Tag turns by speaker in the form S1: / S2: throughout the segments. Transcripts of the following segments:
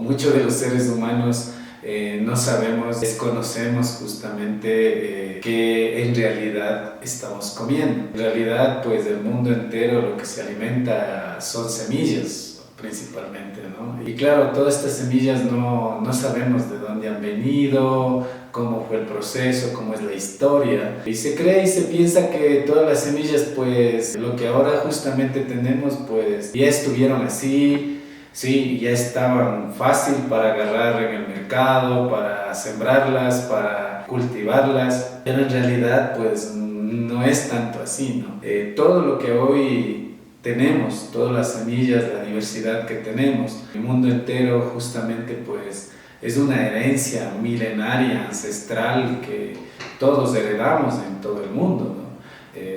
S1: muchos de los seres humanos no sabemos, desconocemos justamente qué en realidad estamos comiendo. En realidad, pues el mundo entero lo que se alimenta son semillas principalmente, ¿no? Y claro, todas estas semillas no sabemos de dónde han venido, cómo fue el proceso, cómo es la historia. Y se cree y se piensa que todas las semillas, pues lo que ahora justamente tenemos, pues ya estuvieron así. Sí, ya estaban fácil para agarrar en el mercado, para sembrarlas, para cultivarlas, pero en realidad pues no es tanto así, ¿no? Todo lo que hoy tenemos, todas las semillas, la diversidad que tenemos, el mundo entero justamente pues es una herencia milenaria, ancestral que todos heredamos en todo el mundo, ¿no?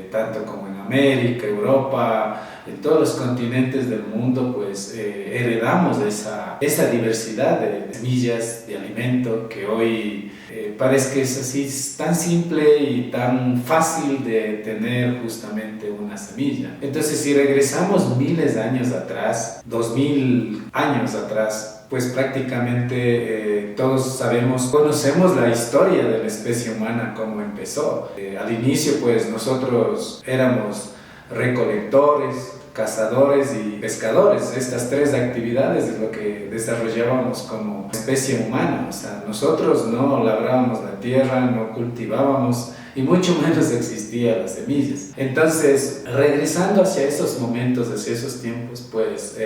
S1: Tanto como en América, Europa, en todos los continentes del mundo, pues heredamos esa diversidad de semillas, de alimento, que hoy parece que es así, es tan simple y tan fácil de tener justamente una semilla. Entonces, si regresamos miles de años atrás, 2000 años atrás, pues prácticamente todos sabemos, conocemos la historia de la especie humana, cómo empezó. Al inicio, pues nosotros éramos recolectores, cazadores y pescadores. Estas tres actividades es lo que desarrollábamos como especie humana. O sea, nosotros no labrábamos la tierra, no cultivábamos y mucho menos existían las semillas. Entonces, regresando hacia esos momentos, hacia esos tiempos, pues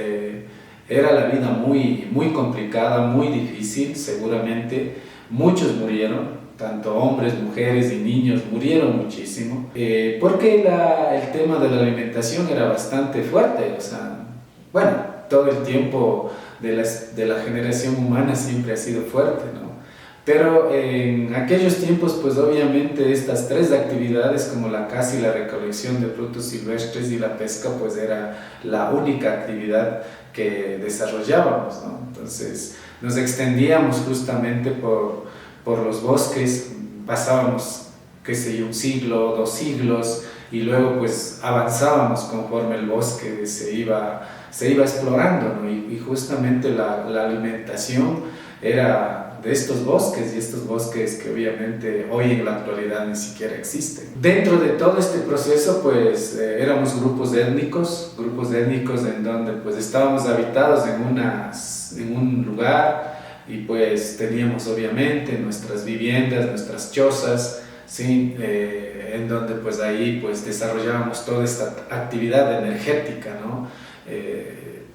S1: era la vida muy complicada, muy difícil, seguramente. Muchos murieron, tanto hombres, mujeres y niños murieron muchísimo, porque el tema de la alimentación era bastante fuerte. O sea, bueno, todo el tiempo de la generación humana siempre ha sido fuerte, ¿no? Pero en aquellos tiempos, pues obviamente estas tres actividades como la caza y la recolección de frutos silvestres y la pesca, pues era la única actividad que desarrollábamos, ¿no? Entonces nos extendíamos justamente por los bosques, pasábamos, qué sé yo, un siglo, 2 siglos, y luego pues avanzábamos conforme el bosque se iba explorando, ¿no? Y justamente la alimentación era de estos bosques, y estos bosques que obviamente hoy en la actualidad ni siquiera existen. Dentro de todo este proceso pues éramos grupos étnicos en donde pues estábamos habitados en un lugar, y pues teníamos obviamente nuestras viviendas, nuestras chozas, ¿sí? En donde pues ahí pues desarrollábamos toda esta actividad energética, ¿no?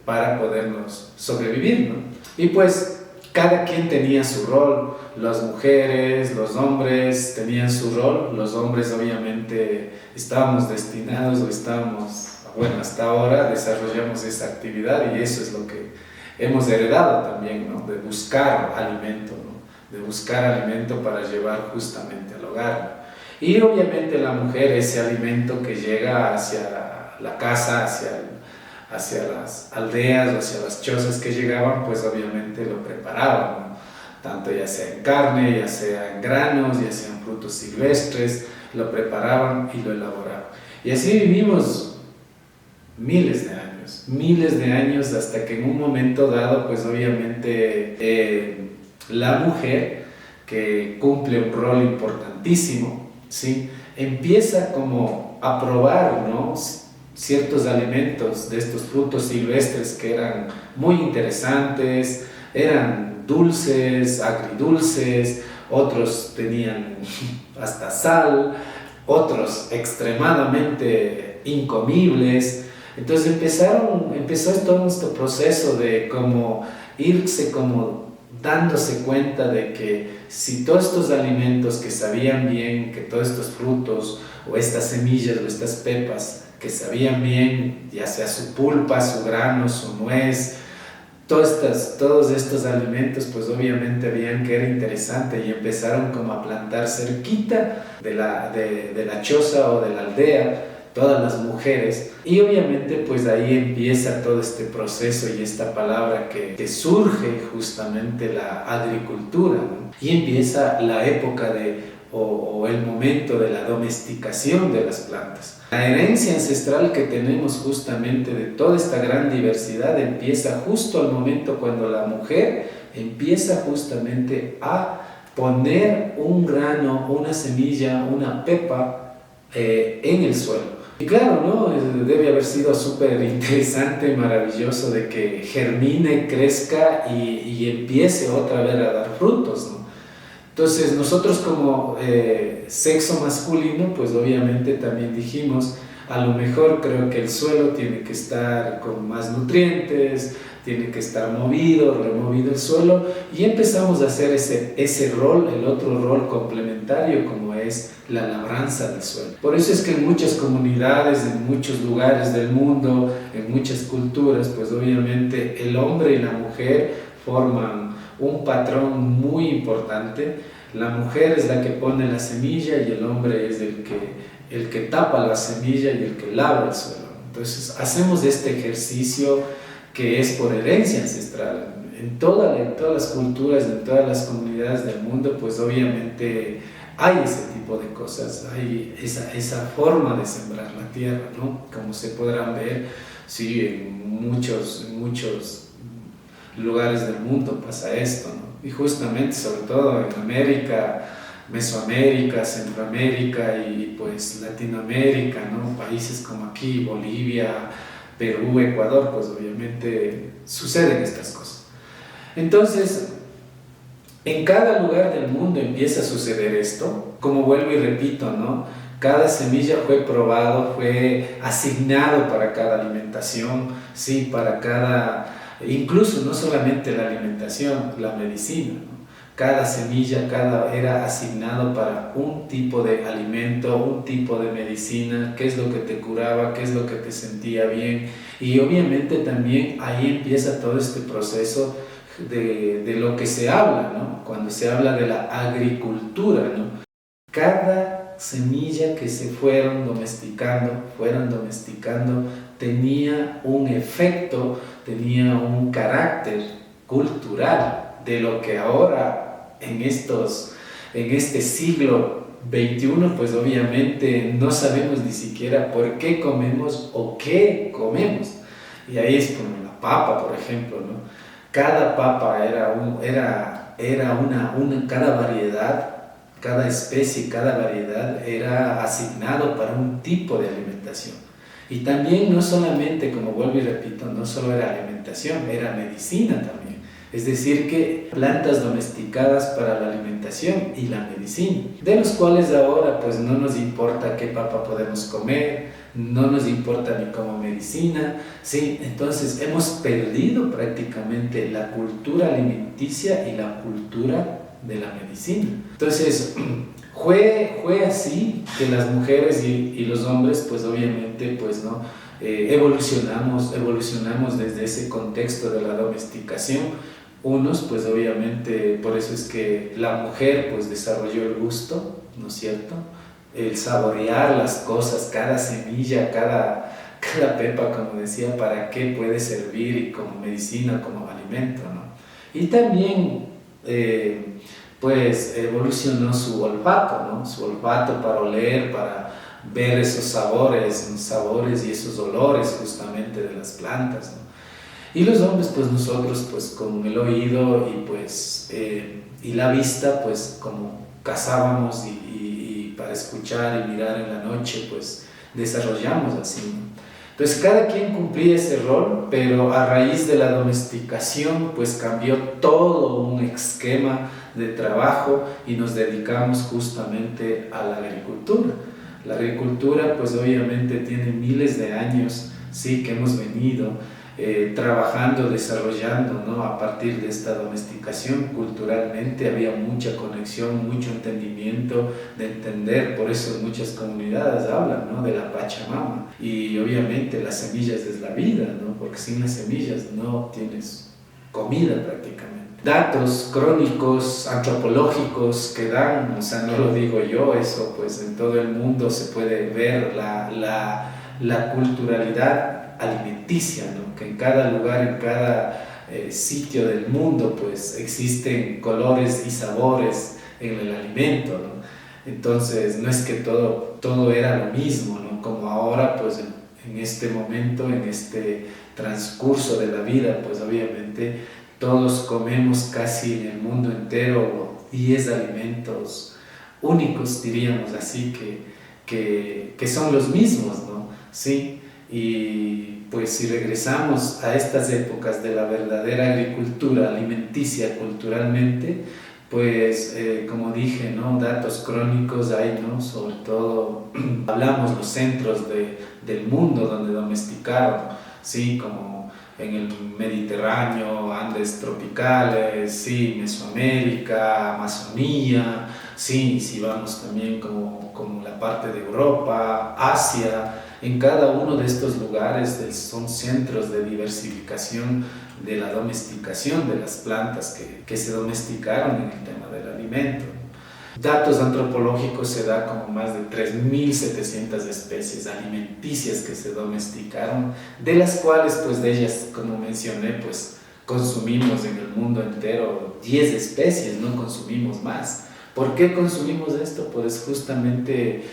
S1: Para podernos sobrevivir, ¿no? Y pues cada quien tenía su rol, las mujeres, los hombres tenían su rol. Los hombres obviamente estábamos destinados bueno, hasta ahora desarrollamos esa actividad, y eso es lo que hemos heredado también, ¿no? De buscar alimento, ¿no? De buscar alimento para llevar justamente al hogar. Y obviamente la mujer, ese alimento que llega hacia la casa, hacia las aldeas o hacia las chozas que llegaban, pues obviamente lo preparaban, ¿no? Tanto ya sea en carne, ya sea en granos, ya sea en frutos silvestres, lo preparaban y lo elaboraban. Y así vivimos miles de años, hasta que en un momento dado, pues obviamente la mujer, que cumple un rol importantísimo, ¿sí? Empieza como a probar, ¿no? Ciertos alimentos de estos frutos silvestres que eran muy interesantes, eran dulces, agridulces, otros tenían hasta sal, otros extremadamente incomibles. Entonces empezó todo este proceso de como irse como dándose cuenta de que si todos estos alimentos que sabían bien, que todos estos frutos o estas semillas o estas pepas que sabían bien, ya sea su pulpa, su grano, su nuez, todos estos alimentos, pues obviamente veían que era interesante y empezaron como a plantar cerquita de la choza o de la aldea, todas las mujeres, y obviamente pues ahí empieza todo este proceso y esta palabra que surge justamente la agricultura, ¿no? Y empieza la época o el momento de la domesticación de las plantas. La herencia ancestral que tenemos justamente de toda esta gran diversidad empieza justo al momento cuando la mujer empieza justamente a poner un grano, una semilla, una pepa en el suelo. Y claro, ¿no? Debe haber sido súper interesante, maravilloso de que germine, crezca y empiece otra vez a dar frutos, ¿no? Entonces nosotros como sexo masculino, pues obviamente también dijimos, a lo mejor creo que el suelo tiene que estar con más nutrientes, tiene que estar movido, removido el suelo, y empezamos a hacer ese rol, el otro rol complementario como es la labranza del suelo. Por eso es que en muchas comunidades, en muchos lugares del mundo, en muchas culturas, pues obviamente el hombre y la mujer forman un patrón muy importante. La mujer es la que pone la semilla y el hombre es el que tapa la semilla y el que labra el suelo. Entonces hacemos este ejercicio que es por herencia ancestral. En todas las culturas, en todas las comunidades del mundo, pues obviamente hay ese tipo de cosas, hay esa forma de sembrar la tierra, ¿no? Como se podrán ver, sí, en muchos lugares del mundo pasa esto, ¿no? Y justamente, sobre todo en América, Mesoamérica, Centroamérica y pues Latinoamérica, ¿no? Países como aquí, Bolivia, Perú, Ecuador, pues obviamente suceden estas cosas. Entonces, en cada lugar del mundo empieza a suceder esto, como vuelvo y repito, ¿no? Cada semilla fue probado, fue asignado para cada alimentación, sí, para cada, incluso no solamente la alimentación, la medicina, ¿no? Cada semilla, era asignado para un tipo de alimento, un tipo de medicina, qué es lo que te curaba, qué es lo que te sentía bien. Y obviamente también ahí empieza todo este proceso de lo que se habla, ¿no? Cuando se habla de la agricultura, ¿no? Cada semilla que se fueron domesticando, tenía un efecto, tenía un carácter cultural de lo que ahora en este siglo XXI, pues obviamente no sabemos ni siquiera por qué comemos o qué comemos. Y ahí es como la papa, por ejemplo, ¿no? Cada papa cada variedad, cada especie, cada variedad era asignado para un tipo de alimentación. Y también no solamente, como vuelvo y repito, no solo era alimentación, era medicina también. Es decir, que plantas domesticadas para la alimentación y la medicina, de los cuales ahora pues no nos importa qué papa podemos comer, no nos importa ni como medicina, ¿sí? Entonces hemos perdido prácticamente la cultura alimenticia y la cultura de la medicina. Entonces fue así que las mujeres y los hombres pues obviamente pues no evolucionamos desde ese contexto de la domesticación. Unos pues obviamente por eso es que la mujer pues desarrolló el gusto, ¿no es cierto? El saborear las cosas, cada semilla, cada pepa, como decía, para qué puede servir y como medicina, como alimento, ¿no? Y también pues evolucionó su olfato, ¿no? Su olfato para oler, para ver esos sabores y esos olores justamente de las plantas, ¿no? Y los hombres, pues nosotros, pues con el oído y pues y la vista, pues como cazábamos y para escuchar y mirar en la noche, pues desarrollamos así, ¿no? Entonces cada quien cumplía ese rol, pero a raíz de la domesticación, pues cambió todo un esquema de trabajo y nos dedicamos justamente a la agricultura. La agricultura, pues obviamente tiene miles de años, sí, que hemos venido trabajando, desarrollando, ¿no? A partir de esta domesticación culturalmente había mucha conexión, mucho entendimiento de entender, por eso en muchas comunidades hablan, ¿no? De la Pachamama, y obviamente las semillas es la vida, ¿no? Porque sin las semillas no tienes comida prácticamente. Datos crónicos, antropológicos que dan, o sea, no lo digo yo, eso pues en todo el mundo se puede ver la culturalidad alimenticia, ¿no? Que en cada lugar, en cada sitio del mundo, pues existen colores y sabores en el alimento, ¿no? Entonces no es que todo era lo mismo, ¿no? como ahora, pues en este momento, en este transcurso de la vida, pues obviamente todos comemos casi en el mundo entero 10 alimentos únicos, diríamos así, que son los mismos, ¿no? Sí, y pues si regresamos a estas épocas de la verdadera agricultura alimenticia culturalmente, pues como dije, ¿no? Datos crónicos hay, ¿no? Sobre todo hablamos los centros del mundo donde domesticaron, ¿sí? Como en el Mediterráneo, Andes tropicales, sí, Mesoamérica, Amazonía, sí, si vamos también como la parte de Europa, Asia. En cada uno de estos lugares son centros de diversificación de la domesticación de las plantas que se domesticaron en el tema del alimento. Datos antropológicos se da como más de 3.700 especies alimenticias que se domesticaron, de las cuales pues de ellas, como mencioné, pues consumimos en el mundo entero 10 especies, no consumimos más. ¿Por qué consumimos esto? Pues justamente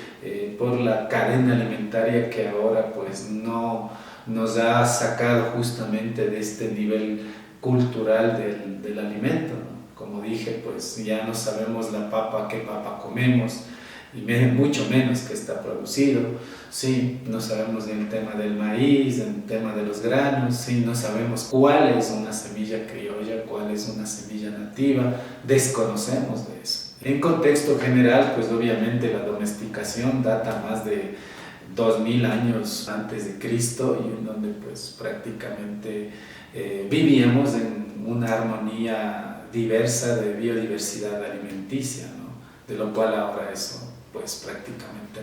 S1: por la cadena alimentaria que ahora pues no nos ha sacado justamente de este nivel cultural del alimento, ¿no? Como dije, pues ya no sabemos qué papa comemos, y mucho menos que está producido, sí, no sabemos el tema del maíz, el tema de los granos, sí, no sabemos cuál es una semilla criolla, cuál es una semilla nativa, desconocemos de eso. En contexto general, pues obviamente la domesticación data más de 2000 años antes de Cristo, y en donde pues prácticamente vivíamos en una armonía diversa de biodiversidad alimenticia, ¿no? De lo cual ahora eso pues prácticamente